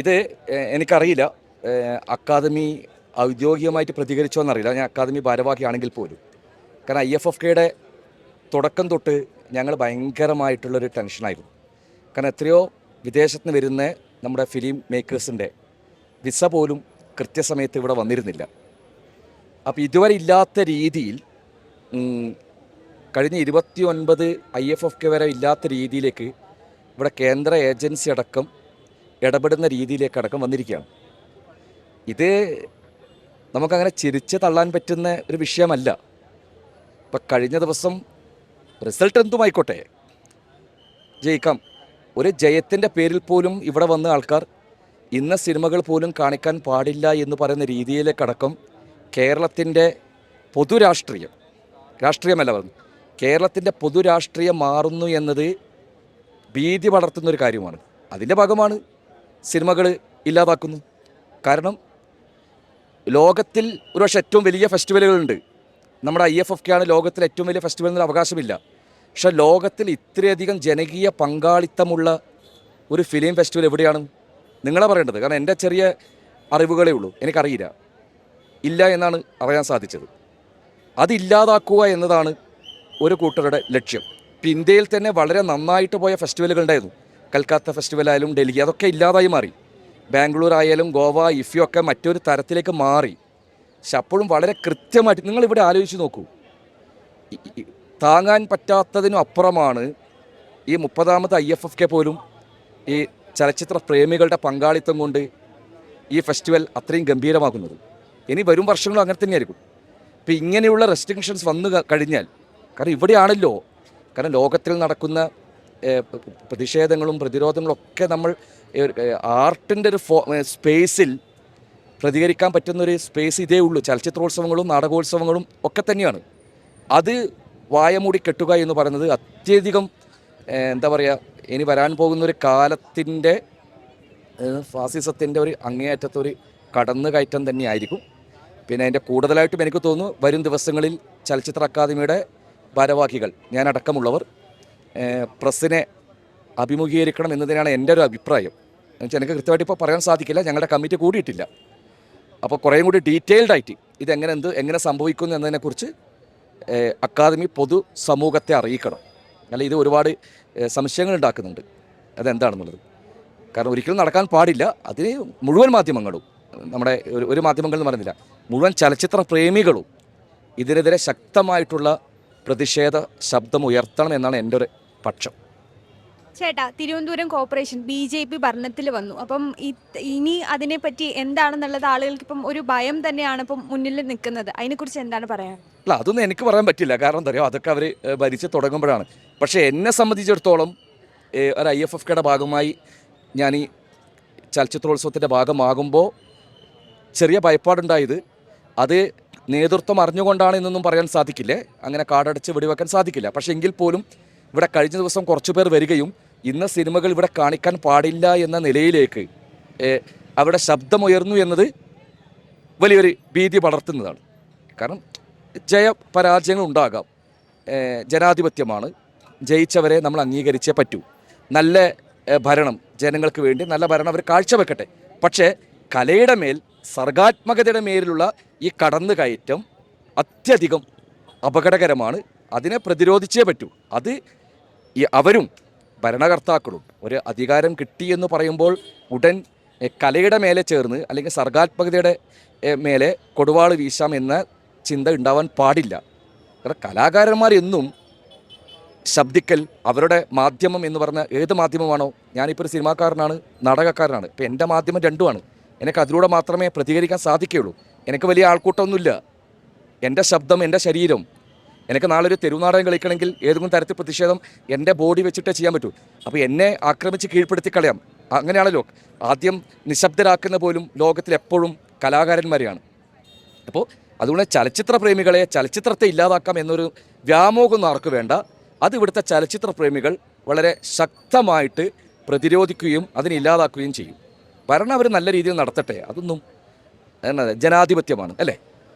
ഇത് എനിക്കറിയില്ല, അക്കാദമി ഔദ്യോഗികമായിട്ട് പ്രതികരിച്ചോ എന്നറിയില്ല. ഞാൻ അക്കാദമി ഭാരവാഹിയാണെങ്കിൽ പോലും. കാരണം IFFKയുടെ തുടക്കം തൊട്ട് ഞങ്ങൾ ഭയങ്കരമായിട്ടുള്ളൊരു ടെൻഷനായിരുന്നു. കാരണം എത്രയോ വിദേശത്ത് നിന്ന് വരുന്ന നമ്മുടെ ഫിലിം മേക്കേഴ്സിൻ്റെ വിസ പോലും കൃത്യസമയത്ത് ഇവിടെ വന്നിരുന്നില്ല. അപ്പോൾ ഇതുവരെ ഇല്ലാത്ത രീതിയിൽ കഴിഞ്ഞ 29 IFFK വരെ ഇല്ലാത്ത രീതിയിലേക്ക് ഇവിടെ കേന്ദ്ര ഏജൻസി അടക്കം ഇടപെടുന്ന രീതിയിലേക്കടക്കം വന്നിരിക്കുകയാണ്. ഇത് നമുക്കങ്ങനെ ചിരിച്ച് തള്ളാൻ പറ്റുന്ന ഒരു വിഷയമല്ല. ഇപ്പം കഴിഞ്ഞ ദിവസം റിസൾട്ട് എന്തുമായിക്കോട്ടെ, ജയിക്കാം. ഒരു ജയത്തിൻ്റെ പേരിൽ പോലും ഇവിടെ വന്ന ആൾക്കാർ ഇന്ന സിനിമകൾ പോലും കാണിക്കാൻ പാടില്ല എന്ന് പറയുന്ന രീതിയിലേക്കടക്കം കേരളത്തിൻ്റെ രാഷ്ട്രീയമല്ല പറഞ്ഞു, കേരളത്തിൻ്റെ പൊതുരാഷ്ട്രീയം മാറുന്നു എന്നത് ഭീതി പടർത്തുന്നൊരു കാര്യമാണ്. അതിൻ്റെ ഭാഗമാണ് സിനിമകൾ ഇല്ലാതാക്കുന്നു. കാരണം ലോകത്തിൽ ഒരുപക്ഷെ ഏറ്റവും വലിയ ഫെസ്റ്റിവലുകളുണ്ട്. നമ്മുടെ IFFK ആണ് ലോകത്തിലെ ഏറ്റവും വലിയ ഫെസ്റ്റിവൽ എന്നൊരു അവകാശമില്ല. പക്ഷേ ലോകത്തിൽ ഇത്രയധികം ജനകീയ പങ്കാളിത്തമുള്ള ഒരു ഫിലിം ഫെസ്റ്റിവൽ എവിടെയാണ് നിങ്ങളെ പറയേണ്ടത്? കാരണം എൻ്റെ ചെറിയ അറിവുകളേ ഉള്ളൂ, എനിക്കറിയില്ല, ഇല്ല എന്നാണ് അറിയാൻ സാധിച്ചത്. അതില്ലാതാക്കുക എന്നതാണ് ഒരു കൂട്ടരുടെ ലക്ഷ്യം. ഇപ്പം ഇന്ത്യയിൽ തന്നെ വളരെ നന്നായിട്ട് പോയ ഫെസ്റ്റിവലുകൾ ഉണ്ടായിരുന്നു. കൽക്കത്ത ഫെസ്റ്റിവലായാലും ഡൽഹി, അതൊക്കെ ഇല്ലാതായി മാറി. ബാംഗ്ലൂർ ആയാലും ഗോവ, ഇഫ്യു ഒക്കെ മറ്റൊരു തരത്തിലേക്ക് മാറി. പക്ഷെ അപ്പോഴും വളരെ കൃത്യമായിട്ട് നിങ്ങളിവിടെ ആലോചിച്ച് നോക്കൂ, താങ്ങാൻ പറ്റാത്തതിനും അപ്പുറമാണ് ഈ 30ാമത് IFFK പോലും ഈ ചലച്ചിത്ര പ്രേമികളുടെ പങ്കാളിത്തം കൊണ്ട് ഈ ഫെസ്റ്റിവൽ അത്രയും ഗംഭീരമാക്കുന്നത്. ഇനി വരും വർഷങ്ങളും അങ്ങനെ തന്നെയായിരിക്കും. ഇപ്പം ഇങ്ങനെയുള്ള റെസ്ട്രിക്ഷൻസ് വന്നു കഴിഞ്ഞാൽ, കാരണം ഇവിടെയാണല്ലോ, കാരണം ലോകത്തിൽ നടക്കുന്ന പ്രതിഷേധങ്ങളും പ്രതിരോധങ്ങളും ഒക്കെ നമ്മൾ ആർട്ടിൻ്റെ ഒരു സ്പേസിൽ പ്രതികരിക്കാൻ പറ്റുന്നൊരു സ്പേസ് ഇതേ ഉള്ളൂ. ചലച്ചിത്രോത്സവങ്ങളും നാടകോത്സവങ്ങളും ഒക്കെ തന്നെയാണ്. അത് വായമൂടി കെട്ടുക എന്ന് പറയുന്നത് അത്യധികം എന്താ പറയുക, ഇനി വരാൻ പോകുന്നൊരു കാലത്തിൻ്റെ ഫാസിസത്തിൻ്റെ ഒരു അങ്ങേയറ്റത്തൊരു കടന്നുകയറ്റം തന്നെയായിരിക്കും. പിന്നെ അതിൻ്റെ കൂടുതലായിട്ടും എനിക്ക് തോന്നുന്നു വരും ദിവസങ്ങളിൽ ചലച്ചിത്ര അക്കാദമിയുടെ ഭാരവാഹികൾ, ഞാനടക്കമുള്ളവർ പ്രസ്സിനെ അഭിമുഖീകരിക്കണം എന്നതിനാണ് എൻ്റെ ഒരു അഭിപ്രായം. എന്നുവെച്ചാൽ എനിക്ക് കൃത്യമായിട്ട് ഇപ്പോൾ പറയാൻ സാധിക്കില്ല, ഞങ്ങളുടെ കമ്മിറ്റി കൂടിയിട്ടില്ല. അപ്പോൾ കുറേയും കൂടി ഡീറ്റെയിൽഡായിട്ട് എങ്ങനെ സംഭവിക്കുന്നു എന്നതിനെക്കുറിച്ച് അക്കാദമി പൊതു സമൂഹത്തെ അറിയിക്കണം. അല്ല, ഇത് ഒരുപാട് സംശയങ്ങൾ ഉണ്ടാക്കുന്നുണ്ട് അതെന്താണെന്നുള്ളത്. കാരണം ഒരിക്കലും നടക്കാൻ പാടില്ല. അതിന് മുഴുവൻ മാധ്യമങ്ങളും, നമ്മുടെ ഒരു മാധ്യമങ്ങൾ എന്ന് പറയുന്നില്ല, മുഴുവൻ ചലച്ചിത്ര പ്രേമികളും ഇതിനെതിരെ ശക്തമായിട്ടുള്ള പ്രതിഷേധ ശബ്ദം ഉയർത്തണം എന്നാണ് എൻ്റെ ഒരു പക്ഷം. ചേട്ടാ, തിരുവനന്തപുരം കോർപ്പറേഷൻ BJP ഭരണത്തിൽ വന്നു. അപ്പം ഇനി അതിനെപ്പറ്റി എന്താണെന്നുള്ളത് ആളുകൾക്ക് ഇപ്പം ഒരു ഭയം തന്നെയാണ് ഇപ്പം മുന്നിൽ നിൽക്കുന്നത്. അതിനെക്കുറിച്ച് എന്താണ് പറയാൻ? അല്ല, അതൊന്നും എനിക്ക് പറയാൻ പറ്റില്ല. കാരണം എന്താ പറയുക, അതൊക്കെ അവർ ഭരിച്ച് തുടങ്ങുമ്പോഴാണ്. പക്ഷേ എന്നെ സംബന്ധിച്ചിടത്തോളം ഒരു IFFKയുടെ ഭാഗമായി ഞാൻ ഈ ചലച്ചിത്രോത്സവത്തിൻ്റെ ഭാഗമാകുമ്പോൾ ചെറിയ ഭയപ്പാടുണ്ടായത്, അത് നേതൃത്വം അറിഞ്ഞുകൊണ്ടാണ് എന്നൊന്നും പറയാൻ സാധിക്കില്ലേ, അങ്ങനെ കാടടച്ച് വെടിവെക്കാൻ സാധിക്കില്ല. പക്ഷേ എങ്കിൽ പോലും ഇവിടെ കഴിഞ്ഞ ദിവസം കുറച്ച് പേർ വരികയും ഇന്ന സിനിമകൾ ഇവിടെ കാണിക്കാൻ പാടില്ല എന്ന നിലയിലേക്ക് അവിടെ ശബ്ദമുയർന്നു എന്നത് വലിയൊരു ഭീതി പടർത്തുന്നതാണ്. കാരണം ജയപരാജയങ്ങൾ ഉണ്ടാകാം, ജനാധിപത്യമാണ്, ജയിച്ചവരെ നമ്മൾ അംഗീകരിച്ചേ പറ്റൂ. നല്ല ഭരണം, ജനങ്ങൾക്ക് വേണ്ടി നല്ല ഭരണം അവർ കാഴ്ചവെക്കട്ടെ. പക്ഷേ കലയുടെ മേൽ, സർഗാത്മകതയുടെ മേലുള്ള ഈ കടന്നുകയറ്റം അത്യധികം അപകടകരമാണ്. അതിനെ പ്രതിരോധിച്ചേ പറ്റൂ. അത് അവരും ഭരണകർത്താക്കളും ഒരു അധികാരം കിട്ടിയെന്ന് പറയുമ്പോൾ ഉടൻ കലയുടെ മേലെ ചേർന്ന് അല്ലെങ്കിൽ സർഗാത്മകതയുടെ മേലെ കൊടുവാൾ വീശാം എന്ന ചിന്ത ഉണ്ടാവാൻ പാടില്ല. കാരണം കലാകാരന്മാർ എന്നും ശബ്ദിക്കൽ, അവരുടെ മാധ്യമം എന്ന് പറഞ്ഞ ഏത് മാധ്യമമാണോ, ഞാനിപ്പോൾ ഒരു സിനിമാക്കാരനാണ്, നാടകക്കാരനാണ്, ഇപ്പോൾ എൻ്റെ മാധ്യമം രണ്ടുമാണ്. എനിക്ക് അതിലൂടെ മാത്രമേ പ്രതികരിക്കാൻ സാധിക്കുകയുള്ളൂ. എനിക്ക് വലിയ ആൾക്കൂട്ടമൊന്നുമില്ല. എൻ്റെ ശബ്ദം, എൻ്റെ ശരീരം, എനിക്ക് നാളെ ഒരു തെരുവുനാടകം കളിക്കണമെങ്കിൽ ഏതെങ്കിലും തരത്തിൽ പ്രതിഷേധം എൻ്റെ ബോഡി വെച്ചിട്ടേ ചെയ്യാൻ പറ്റൂ. അപ്പോൾ എന്നെ ആക്രമിച്ച് കീഴ്പ്പെടുത്തി കളയാം. അങ്ങനെയാണല്ലോ ആദ്യം നിശബ്ദരാക്കുന്ന പോലും ലോകത്തിൽ എപ്പോഴും കലാകാരന്മാരെയാണ്. അപ്പോൾ അതുകൊണ്ട് ചലച്ചിത്ര പ്രേമികളെ, ചലച്ചിത്രത്തെ ഇല്ലാതാക്കാം എന്നൊരു വ്യാമോഹമൊന്നും ആർക്ക് വേണ്ട. അത് ഇവിടുത്തെ ചലച്ചിത്ര പ്രേമികൾ വളരെ ശക്തമായിട്ട് പ്രതിരോധിക്കുകയും അതിനെ ഇല്ലാതാക്കുകയും ചെയ്യും. ഭരണം അവർ നല്ല രീതിയിൽ നടത്തട്ടെ. അതൊന്നും ജനാധിപത്യമാണ് അല്ലേ.